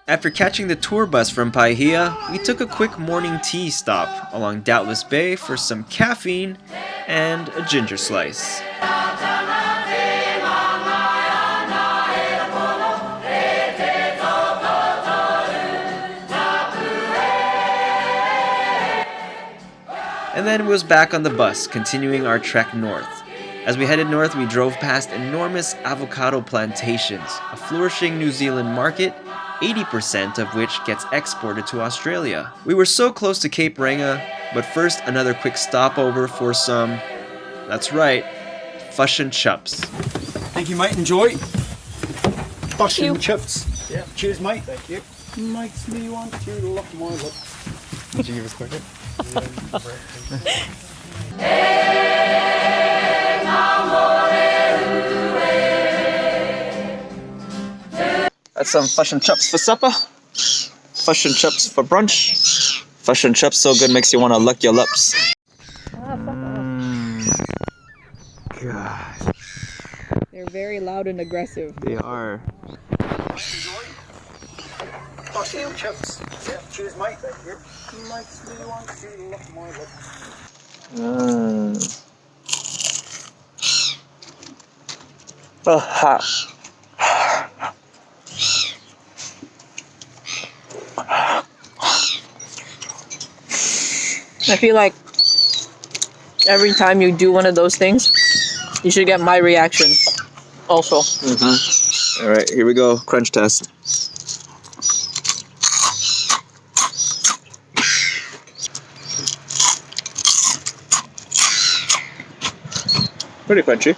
After catching the tour bus from Paihia, we took a quick morning tea stop along Doubtless Bay for some caffeine and a ginger slice. And then it was back on the bus, continuing our trek north. As we headed north, we drove past enormous avocado plantations, a flourishing New Zealand market, 80% of which gets exported to Australia. We were so close to Cape Reinga, but first another quick stopover for some, that's right, Fush and Chups. Thank you, mate. Enjoy. Fush and Chups. Yeah. Cheers, mate. Thank you. Makes me want to lock my lip. Did you give us quicker? That's some Fush and Chups for supper, Fush and Chups for brunch. Fush and Chups so good makes you want to lick your lips. God. They're very loud and aggressive. They are. Fush and Chups. Yeah. Cheers, mate. Thank you. Makes me want to lock my lip. Oh, hot. I feel like every time you do one of those things, you should get my reaction also. All right, here we go. Crunch test. Pretty crunchy.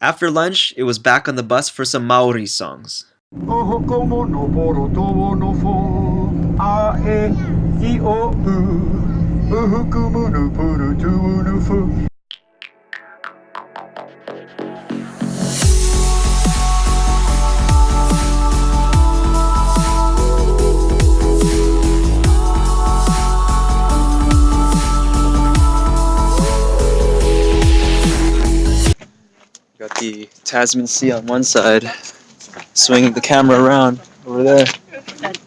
After lunch, it was back on the bus for some Maori songs. Got the Tasman Sea on one side, swinging the camera around over there.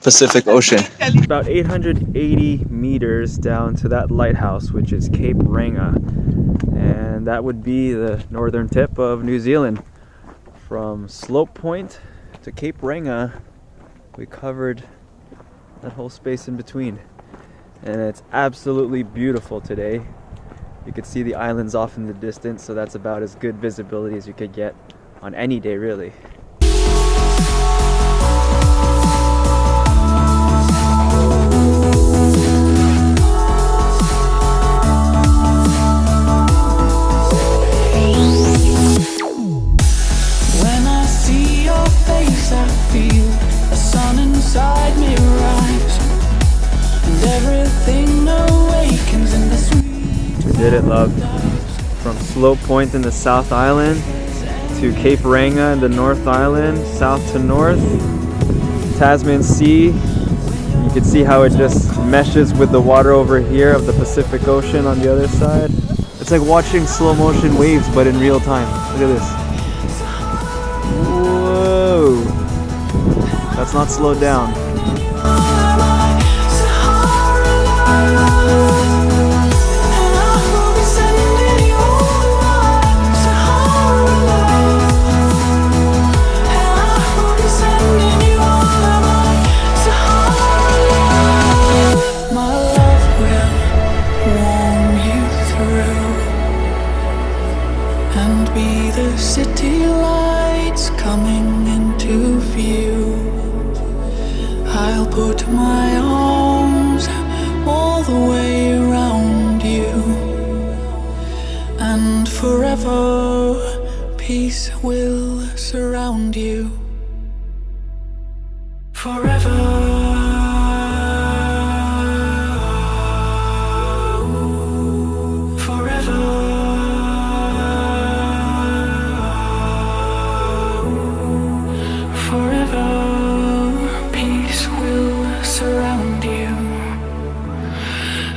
Pacific Ocean. About 880 meters down to that lighthouse, which is Cape Reinga, and that would be the northern tip of New Zealand. From Slope Point to Cape Reinga, we covered that whole space in between, and it's absolutely beautiful today. You could see the islands off in the distance, so that's about as good visibility as you could get on any day, really. Did it, love. From Slope Point in the South Island to Cape Reinga in the North Island, south to north, Tasman Sea. You can see how it just meshes with the water over here of the Pacific Ocean on the other side. It's like watching slow motion waves, but in real time. Look at this. Whoa! That's not slowed down. City lights coming into view. I'll put my arms all the way around you, and forever peace will surround you. Forever.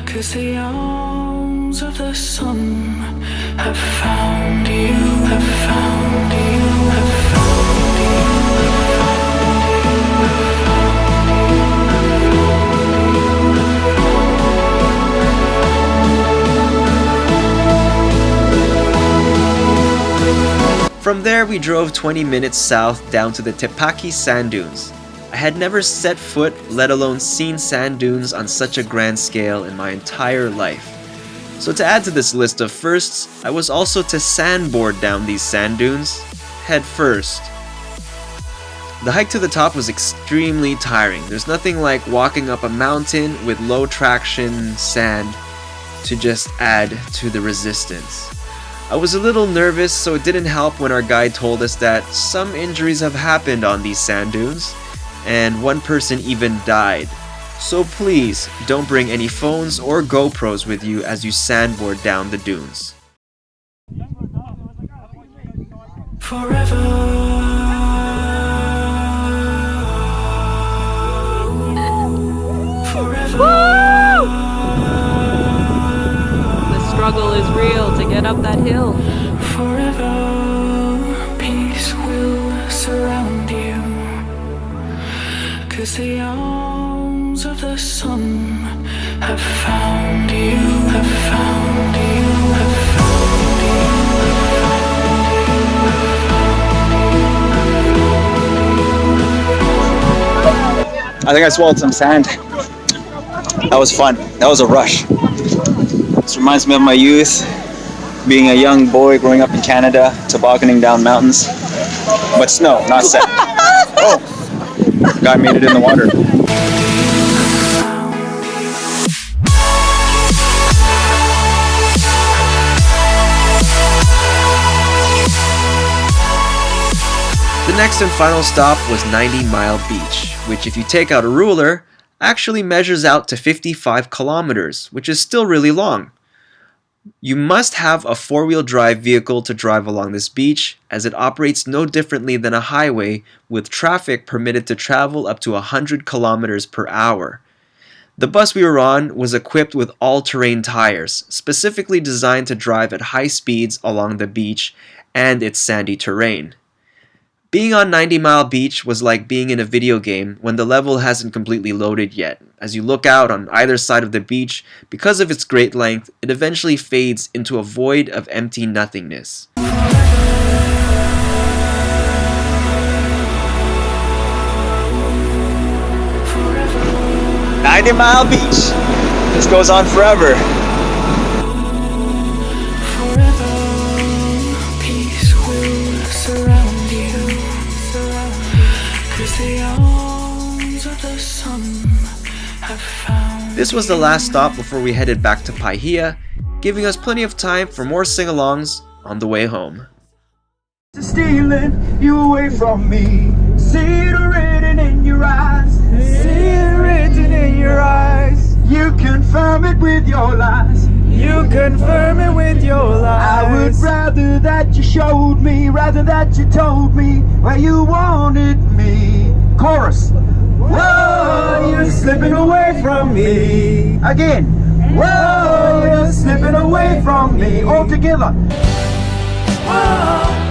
Cause the arms of the sun have found you, have found you, have found you, have found you. From there, we drove 20 minutes south down to the Tepaki sand dunes. I had never set foot, let alone seen sand dunes on such a grand scale in my entire life. So to add to this list of firsts, I was also to sandboard down these sand dunes, head first. The hike to the top was extremely tiring. There's nothing like walking up a mountain with low traction sand to just add to the resistance. I was a little nervous, so it didn't help when our guide told us that some injuries have happened on these sand dunes, and one person even died. So please, don't bring any phones or GoPros with you as you sandboard down the dunes. Woo! The struggle is real to get up that hill. Forever, peace will surround you. 'Cause the arms of the sun have found you, have found you, have found I think I swallowed some sand. That was fun. That was a rush. This reminds me of my youth, being a young boy growing up in Canada, tobogganing down mountains. But snow, not sand. Oh! Guy made it in the water. The next and final stop was 90 Mile Beach, which if you take out a ruler, actually measures out to 55 kilometers, which is still really long. You must have a four-wheel drive vehicle to drive along this beach, as it operates no differently than a highway, with traffic permitted to travel up to 100 kilometers per hour. The bus we were on was equipped with all-terrain tires, specifically designed to drive at high speeds along the beach and its sandy terrain. Being on 90 Mile Beach was like being in a video game when the level hasn't completely loaded yet. As you look out on either side of the beach, because of its great length, it eventually fades into a void of empty nothingness. 90 Mile Beach. This goes on forever. This was the last stop before we headed back to Paihia, giving us plenty of time for more sing-alongs on the way home. Stealing you away from me. See it written in your eyes. See it written in your eyes. You confirm it with your lies. You confirm it with your lies. I would rather that you showed me, rather that you told me where you wanted me. Chorus. Whoa, you're slipping away from me. Again. Whoa, you're slipping away from me. All together. Whoa.